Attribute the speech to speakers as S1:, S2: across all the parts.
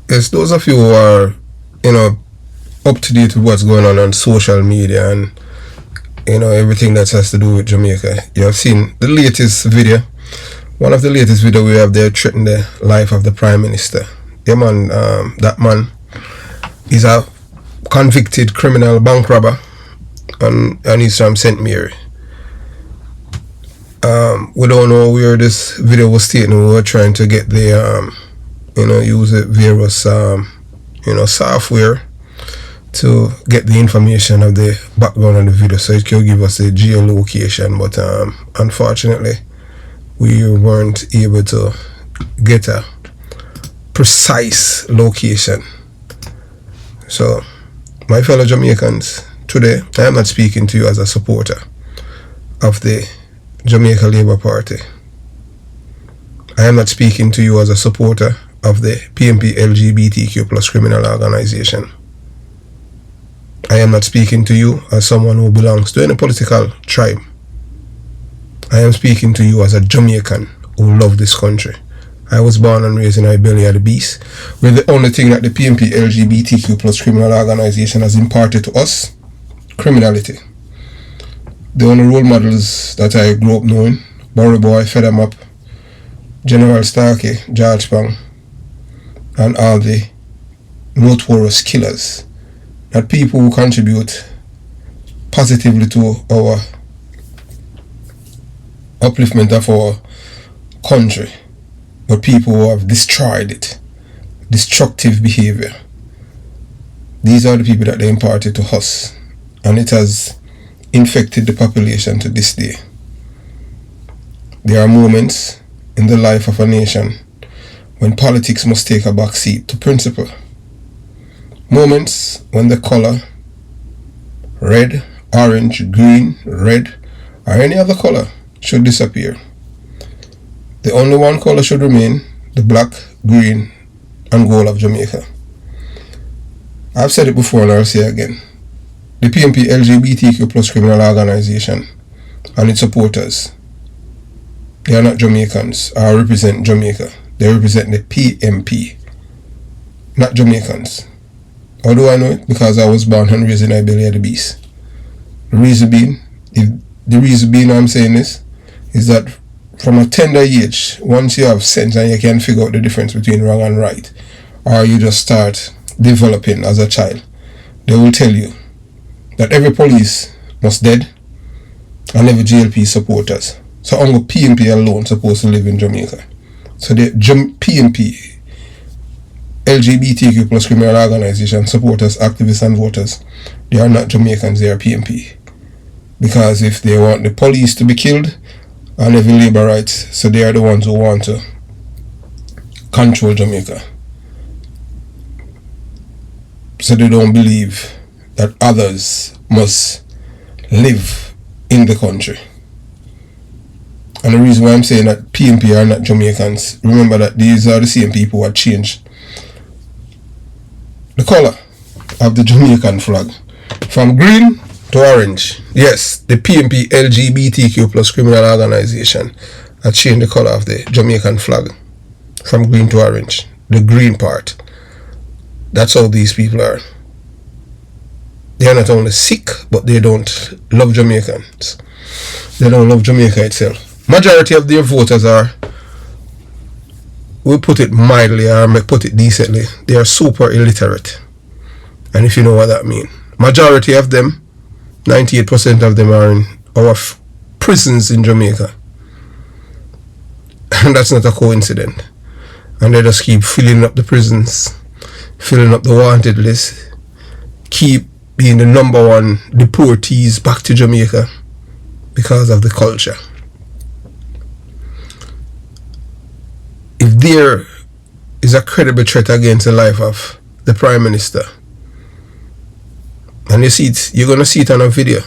S1: Yes, those of you who are, you know, up to date with what's going on social media and, you know, everything that has to do with Jamaica, you have seen the latest video. One of the latest video we have there threatening the life of the Prime Minister. Yeah, man, that man is a convicted criminal bank robber and he's from St. Mary. We don't know where this video was taken. We were trying to get the, use the various, software to get the information of the background of the video so it could give us a geolocation. But unfortunately, we weren't able to get a precise location. So, my fellow Jamaicans, today I am not speaking to you as a supporter of the Jamaica Labour Party. I am not speaking to you as a supporter of the PNP LGBTQ plus criminal organization. I am not speaking to you as someone who belongs to any political tribe. I am speaking to you as a Jamaican who loves this country. I was born and raised in a belly of the beast, where the only thing that the PNP LGBTQ plus criminal organization has imparted to us, criminality. The only role models that I grew up knowing, Barry Boy, Fed Up, General Starkey, George Pang, and all the notorious killers, that people who contribute positively to our upliftment of our country, but people who have destroyed it, destructive behavior. These are the people that they imparted to us, and it has infected the population to this day. There are moments in the life of a nation when politics must take a back seat to principle. Moments when the color red, orange, green, red, or any other color should disappear. The only one color should remain, the black, green, and gold of Jamaica. I've said it before and I'll say it again. The PNP LGBTQ plus criminal organization and its supporters, they are not Jamaicans or represent Jamaica. They represent the PNP, not Jamaicans. How do I know it? Because I was born and raised in a belly of the beast. The reason being I'm saying this is that from a tender age, once you have sense and you can figure out the difference between wrong and right, or you just start developing as a child, they will tell you that every police must dead and every JLP supporters. So only PNP alone supposed to live in Jamaica. So the PNP LGBTQ plus criminal organization supporters, activists and voters, they are not Jamaicans, they are PNP. Because if they want the police to be killed and every labor rights, so they are the ones who want to control Jamaica. So they don't believe that others must live in the country. And the reason why I'm saying that PNP are not Jamaicans, remember that these are the same people who have changed the color of the Jamaican flag from green to orange. Yes, the PNP LGBTQ plus criminal organization have changed the color of the Jamaican flag from green to orange. The green part. That's how these people are. They are not only sick, but they don't love Jamaicans. They don't love Jamaica itself. Majority of their voters are, we put it mildly or put it decently, they are super illiterate. And if you know what that means. Majority of them, 98% of them are in our prisons in Jamaica. And that's not a coincidence. And they just keep filling up the prisons, filling up the wanted list, keep being the number one deportees back to Jamaica because of the culture. If there is a credible threat against the life of the Prime Minister, and you see it, you're going to see it on a video,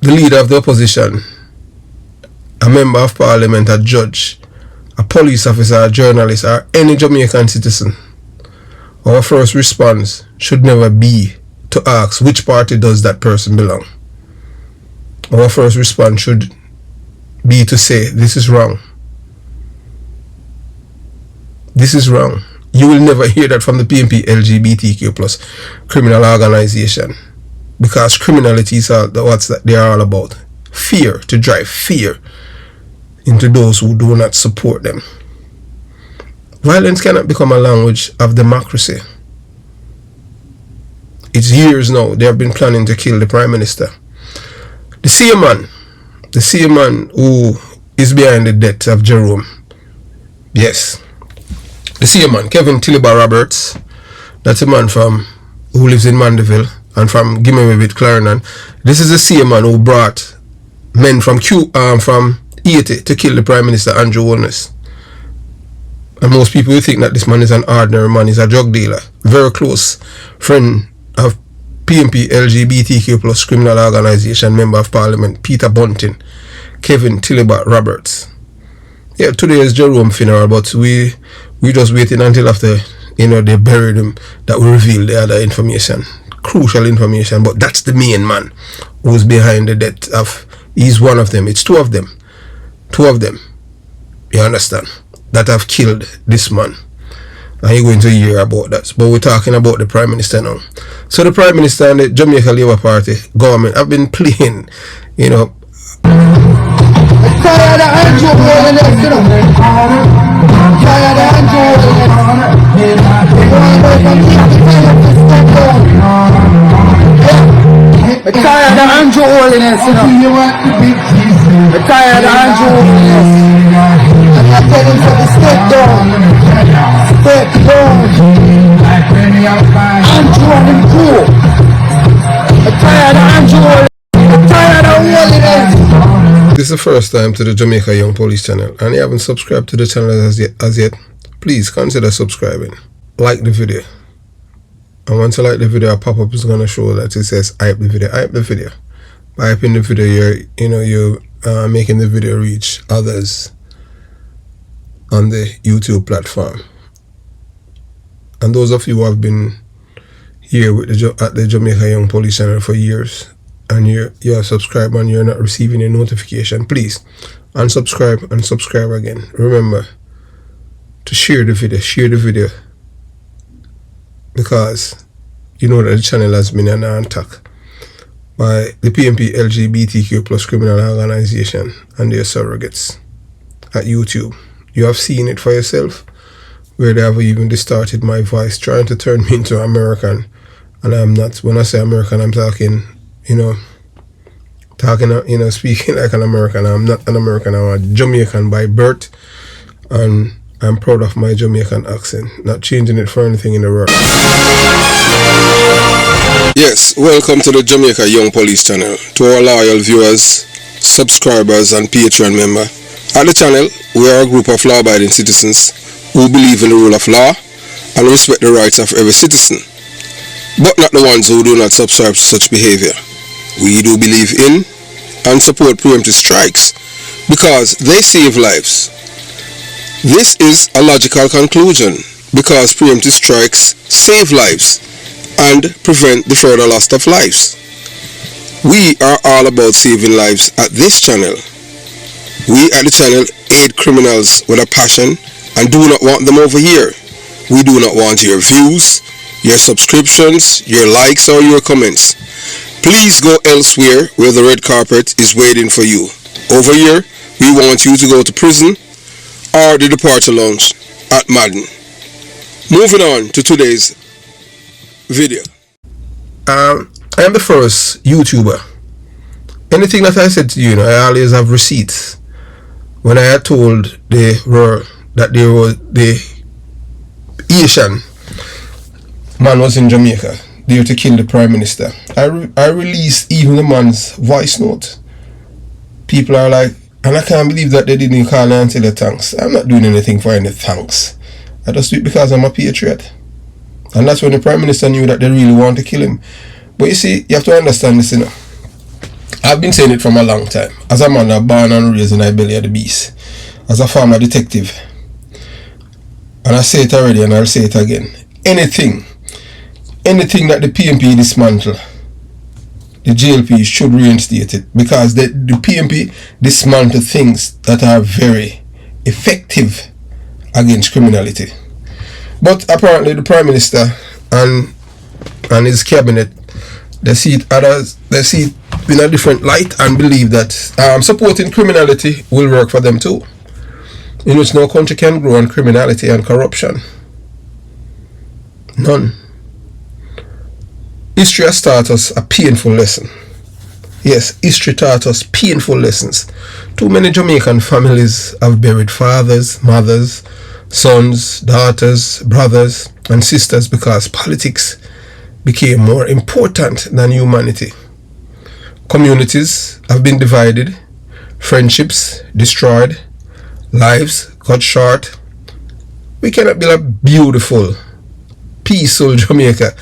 S1: the leader of the opposition, a member of parliament, a judge, a police officer, a journalist, or any Jamaican citizen, our first response should never be to ask which party does that person belong. Our first response should be to say, this is wrong. This is wrong. You will never hear that from the PMP LGBTQ plus criminal organization, because criminality is what they are all about. Fear, to drive fear into those who do not support them. Violence cannot become a language of democracy. It's years now they have been planning to kill the Prime Minister. The same man who is behind the death of Jerome. Yes. The same man, Kevin Tiliba Roberts, that's a man who lives in Mandeville and from Gimewebit, Clarendon. This is the same man who brought men from Haiti to kill the Prime Minister, Andrew Holness. And most people will think that this man is an ordinary man, he's a drug dealer. Very close friend of PMP LGBTQ plus criminal organization member of parliament, Peter Bunting, Kevin Tiliba Roberts. Yeah, today is Jerome funeral, but we just waiting until after, they buried him that we reveal the other information. Crucial information, but that's the main man who's behind the death of, he's one of them. It's two of them. You understand? That have killed this man. And you're going to hear about that. But we're talking about the Prime Minister now. So the Prime Minister and the Jamaica Labour Party government have been playing,
S2: tired of Andrew Holiness, tired of Andrew Holiness. And I tell him to step down. Andrew and him cool. Tired of Andrew Holiness. Tired of Holiness.
S1: This is the first time to the Jamaica Young Police channel, and you haven't subscribed to the channel as yet, please consider subscribing. Like the video. And once you like the video, a pop-up is going to show that it says hype the video. Hype the video. By hyping the video, you're making the video reach others on the YouTube platform. And those of you who have been here with at the Jamaica Young Police channel for years, and you're subscribed and you're not receiving a notification, please unsubscribe and subscribe again. Remember to share the video, because you know that the channel has been an attack by the PMP LGBTQ plus criminal organization and their surrogates at YouTube. You have seen it for yourself, where they have even distorted my voice, trying to turn me into American. And I'm not. When I say American, I'm talking, speaking like an American. I'm not an American. I'm a Jamaican by birth, and I'm proud of my Jamaican accent, not changing it for anything in the world. Yes, welcome to the Jamaica Young Police channel. To our loyal viewers, subscribers and Patreon member. At the channel, we are a group of law-abiding citizens who believe in the rule of law and respect the rights of every citizen, but not the ones who do not subscribe to such behavior. We do believe in and support preemptive strikes because they save lives. This is a logical conclusion, because preemptive strikes save lives and prevent the further loss of lives. We are all about saving lives at this channel. We at the channel aid criminals with a passion and do not want them over here. We do not want your views, your subscriptions, your likes or your comments. Please go elsewhere where the red carpet is waiting for you. Over here, we want you to go to prison or the departure lounge at Madden. Moving on to today's video. I am the first YouTuber. Anything that I said to you, I always have receipts. When I had told the Asian man was in Jamaica there to kill the Prime Minister, I released even the man's voice note. People are like, and I can't believe that they didn't call me and say the thanks. I'm not doing anything for any thanks. I just do it because I'm a patriot. And that's when the Prime Minister knew that they really want to kill him. But you see, you have to understand this, I've been saying it from a long time. As a man born and raised in the belly of the beast. As a former detective. And I say it already and I'll say it again. Anything that the PMP dismantle, the JLP should reinstate it, because the PMP dismantle things that are very effective against criminality. But apparently the Prime Minister and his cabinet, they see it in a different light and believe that supporting criminality will work for them too, in which no country can grow on criminality and corruption. None. History has taught us a painful lesson. Yes, history taught us painful lessons. Too many Jamaican families have buried fathers, mothers, sons, daughters, brothers, and sisters because politics became more important than humanity. Communities have been divided, friendships destroyed, lives cut short. We cannot build a beautiful, peaceful Jamaica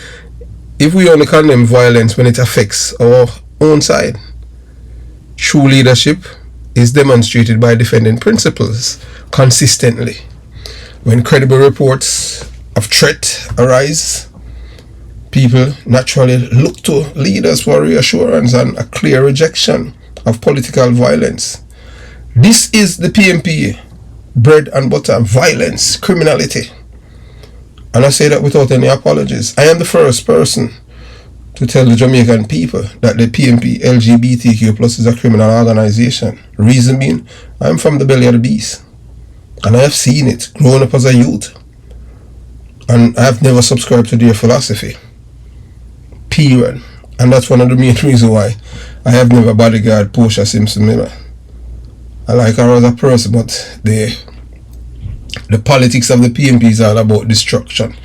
S1: if we only condemn violence when it affects our own side. True leadership is demonstrated by defending principles consistently. When credible reports of threat arise, people naturally look to leaders for reassurance and a clear rejection of political violence. This is the PMP, bread and butter, violence, criminality. And I say that without any apologies. I am the first person to tell the Jamaican people that the PMP LGBTQ plus is a criminal organization. Reason being, I'm from the belly of the beast. And I have seen it growing up as a youth. And I have never subscribed to their philosophy. Period. And that's one of the main reasons why I have never bodyguard Portia Simpson Miller. I like her as a person, but the politics of the PMP is all about destruction,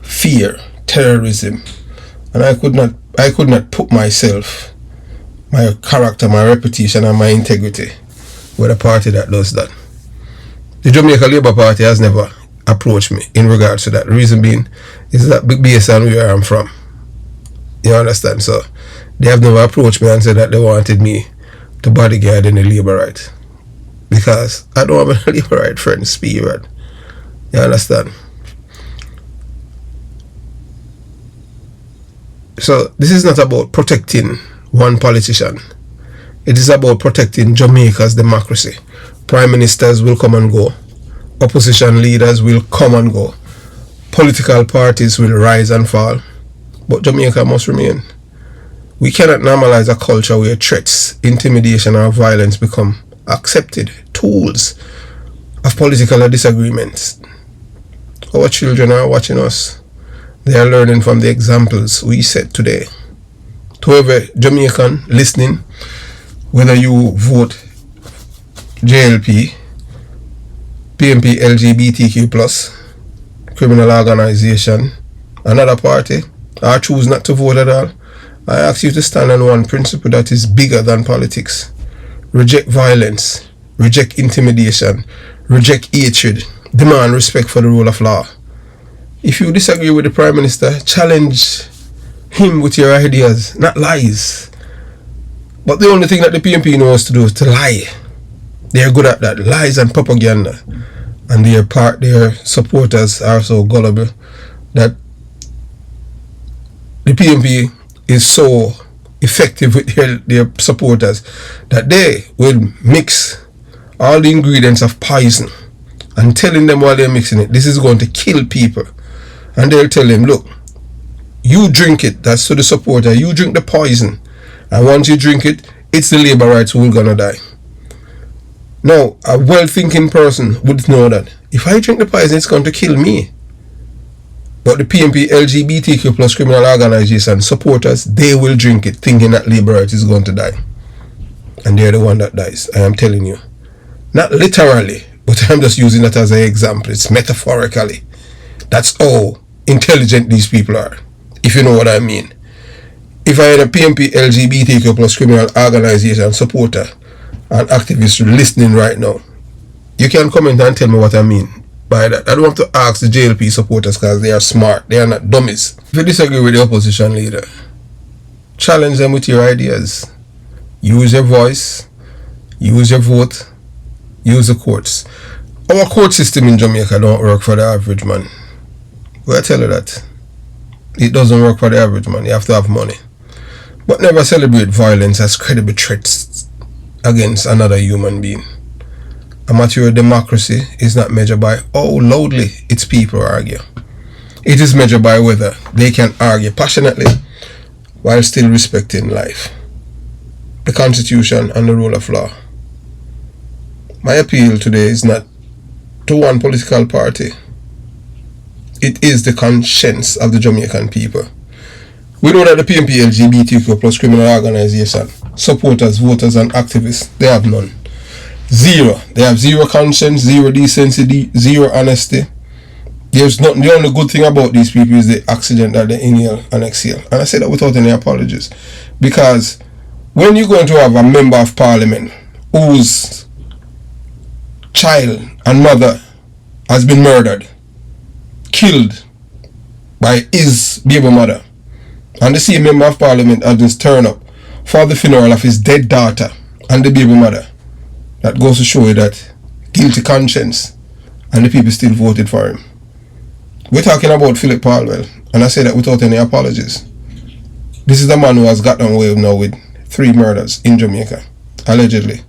S1: fear, terrorism. And I could not put myself, my character, my reputation, and my integrity with a party that does that. The Jamaica Labour Party has never approached me in regards to that. The reason being is that based on where I'm from. You understand? So they have never approached me and said that they wanted me to bodyguard any Labour right. Because I don't have any Labour right friends, period. You understand? So this is not about protecting one politician. It is about protecting Jamaica's democracy. Prime ministers will come and go. Opposition leaders will come and go. Political parties will rise and fall. But Jamaica must remain. We cannot normalize a culture where threats, intimidation, or violence become accepted tools of political disagreements. Our children are watching us. They are learning from the examples we set today. To every Jamaican listening, whether you vote JLP, PMP LGBTQ+, criminal organization, another party, or choose not to vote at all, I ask you to stand on one principle that is bigger than politics. Reject violence, reject intimidation, reject hatred, demand respect for the rule of law. If you disagree with the Prime Minister, challenge him with your ideas, not lies. But the only thing that the PMP knows to do is to lie. They are good at that, lies and propaganda. And their supporters are so gullible that the PMP is so effective with their supporters that they will mix all the ingredients of poison and telling them while they're mixing it, this is going to kill people. And they'll tell them, look, you drink it, that's to the supporter, you drink the poison, and once you drink it, it's the Labour rights who are gonna die. Now, a well-thinking person would know that if I drink the poison, it's going to kill me. But the PMP LGBTQ+ criminal organization supporters, they will drink it thinking that Labour rights is going to die. And they're the one that dies, I am telling you. Not literally, but I'm just using that as an example. It's metaphorically. That's how intelligent these people are, if you know what I mean. If I had a PMP LGBTQ+ criminal organization supporter and activist listening right now, you can comment and tell me what I mean by that. I don't have to ask the JLP supporters because they are smart. They are not dummies. If you disagree with the opposition leader, challenge them with your ideas. Use your voice. Use your vote. Use the courts. Our court system in Jamaica don't work for the average man. Well, I tell you that. It doesn't work for the average man. You have to have money. But never celebrate violence as credible threats against another human being. A mature democracy is not measured by how loudly its people argue. It is measured by whether they can argue passionately while still respecting life, the Constitution, and the rule of law. My appeal today is not to one political party. It is the conscience of the Jamaican people. We know that the PNP LGBTQ plus criminal organization, supporters, voters, and activists, they have none. Zero. They have zero conscience, zero decency, zero honesty. There's nothing. The only good thing about these people is the oxygen that they inhale and exhale. And I say that without any apologies. Because when you're going to have a member of parliament whose child and mother has been murdered, killed by his baby mother, and the same member of parliament has just turned up for the funeral of his dead daughter and the baby mother, that goes to show you that guilty conscience, and the people still voted for him. We're talking about Philip Palwell, and I say that without any apologies. This is the man who has gotten away now with 3 murders in Jamaica, allegedly.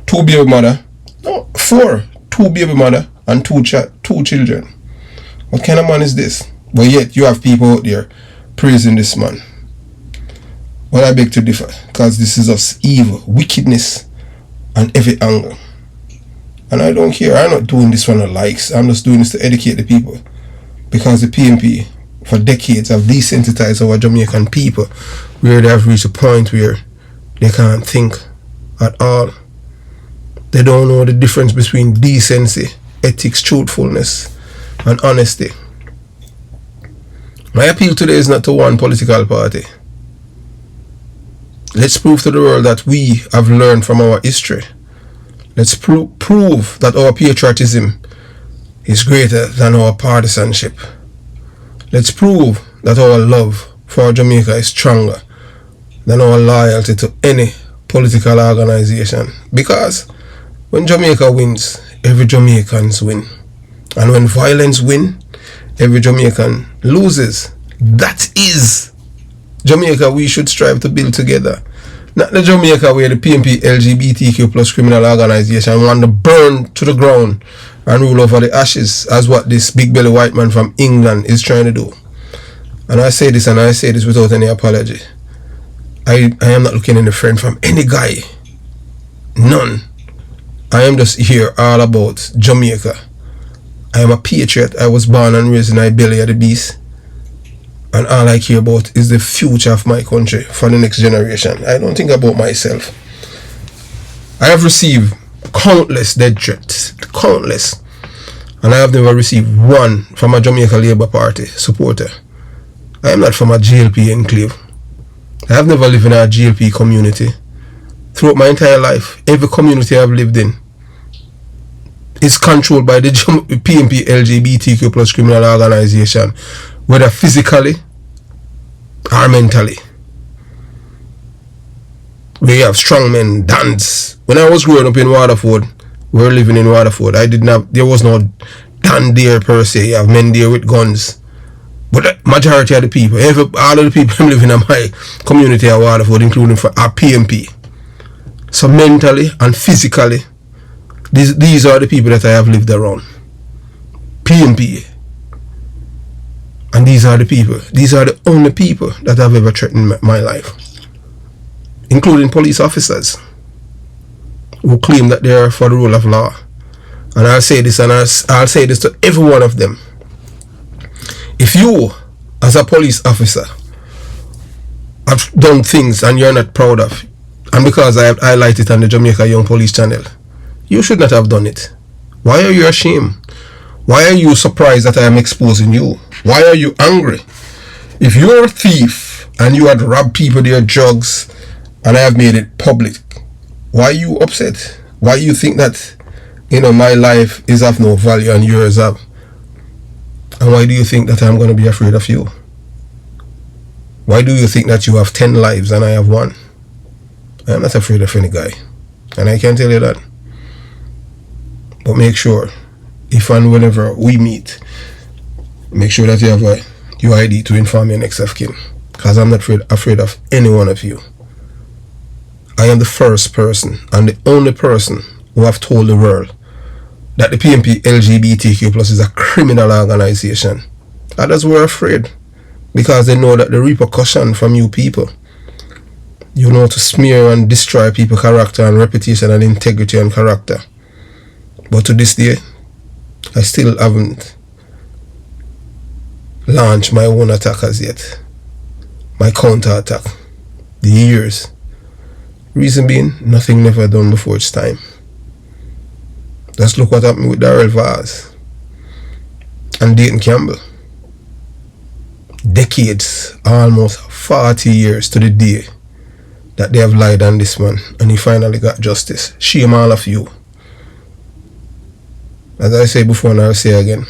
S1: 2 baby mother, no, 4, 2 baby mother and 2 children. What kind of man is this? But yet you have people out there praising this man. Well, I beg to differ, because this is just evil, wickedness, and every angle. And I don't care. I'm not doing this for the likes. I'm just doing this to educate the people. Because the PNP, for decades, have desensitized our Jamaican people, where they have reached a point where they can't think at all. They don't know the difference between decency, ethics, truthfulness, and honesty. My appeal today is not to one political party. Let's prove to the world that we have learned from our history. Let's prove that our patriotism is greater than our partisanship. Let's prove that our love for Jamaica is stronger than our loyalty to any political organization. Because when Jamaica wins, every Jamaicans win. And when violence wins, every Jamaican loses. That is Jamaica we should strive to build together. Not the Jamaica where the PNP LGBTQ plus criminal organization want to burn to the ground and rule over the ashes, as what this big belly white man from England is trying to do. And I say this without any apology. I am not looking in the friend from any guy. None. I am just here all about Jamaica. I am a patriot. I was born and raised in the belly of the beast. And all I care about is the future of my country for the next generation. I don't think about myself. I have received countless death threats. Countless. And I have never received one from a Jamaica Labour Party supporter. I am not from a GLP enclave. I have never lived in a GLP community. Throughout my entire life, every community I've lived in is controlled by the PNP LGBTQ plus criminal organization, whether physically or mentally. We have strong men, dance. When I was growing up in Waterford, we were living in Waterford. There was no Dan there per se. You have men there with guns. But the majority of the people, all of the people living in my community of Waterford, including for our PNP. So mentally and physically, these are the people that I have lived around. PNP. And these are the only people that have ever threatened my life. Including police officers who claim that they are for the rule of law. And I'll say this, and I'll say this to every one of them. If you, as a police officer, have done things and you're not proud of, and because I have highlighted on the Jamaica Young Police channel, you should not have done it. Why are you ashamed? Why are you surprised that I am exposing you? Why are you angry? If you're a thief and you had robbed people their drugs and I have made it public, why are you upset? Why you think that, my life is of no value and yours have? And why do you think that I'm going to be afraid of you? Why do you think that you have 10 lives and I have 1? I am not afraid of any guy. And I can tell you that. But make sure, if and whenever we meet, make sure that you have a UID to inform your next of kin. Because I'm not afraid of any one of you. I am the first person and the only person who have told the world that the PNP LGBTQ plus is a criminal organization. Others were afraid because they know that the repercussion from you people, you know, to smear and destroy people's character and reputation and integrity and character. But to this day, I still haven't launched my own attack as yet. My counter attack. The years. Reason being, nothing never done before its time. Just look what happened with Darrell Vaz and Dayton Campbell. Decades, almost 40 years to the day that they have lied on this man and he finally got justice. Shame all of you. As I say before and I'll say again,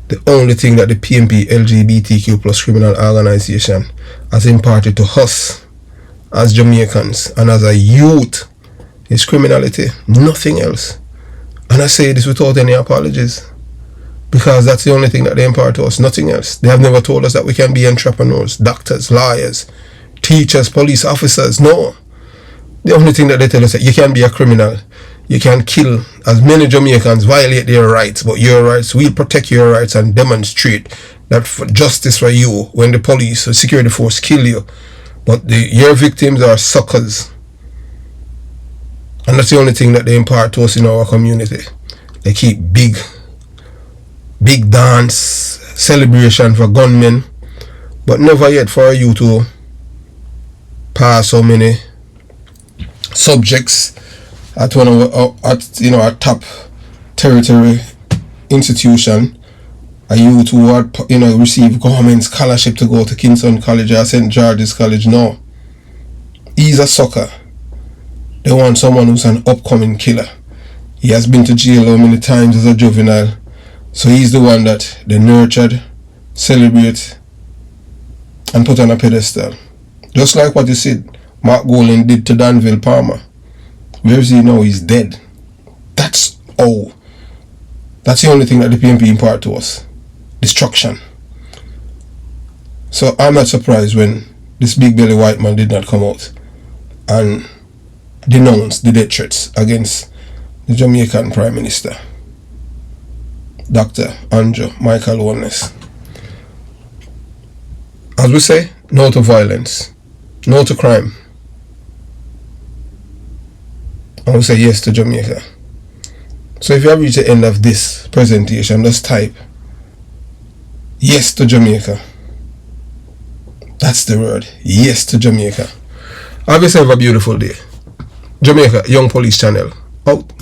S1: the only thing that the PNP LGBTQ plus criminal organization has imparted to us as Jamaicans and as a youth is criminality, nothing else. And I say this without any apologies, because that's the only thing that they impart to us, nothing else. They have never told us that we can be entrepreneurs, doctors, lawyers, teachers, police officers. No. The only thing that they tell us is that you can be a criminal. You can kill as many Jamaicans, violate their rights, but your rights, we'll protect your rights and demonstrate that for justice for you when the police or security force kill you. But your victims are suckers. And that's the only thing that they impart to us in our community. They keep big dance, celebration for gunmen, but never yet for you to pass so many subjects at one of our top territory institution. A youth who had received government scholarship to go to Kingston College or St. George's College. No, he's a sucker. They want someone who's an upcoming killer. He has been to jail how many times as a juvenile. So he's the one that they nurtured, celebrate, and put on a pedestal. Just like what you said Mark Golan did to Danville Palmer. Where is he now? He's dead. That's the only thing that the PNP impart to us. Destruction. So I'm not surprised when this big belly white man did not come out and denounce the death threats against the Jamaican Prime Minister, Dr. Andrew Michael Holness. As we say, no to violence, no to crime. And we say yes to Jamaica. So if you have reached the end of this presentation, just type yes to Jamaica. That's the word. Yes to Jamaica. Have yourself a beautiful day. Jamaica Young Police Channel out.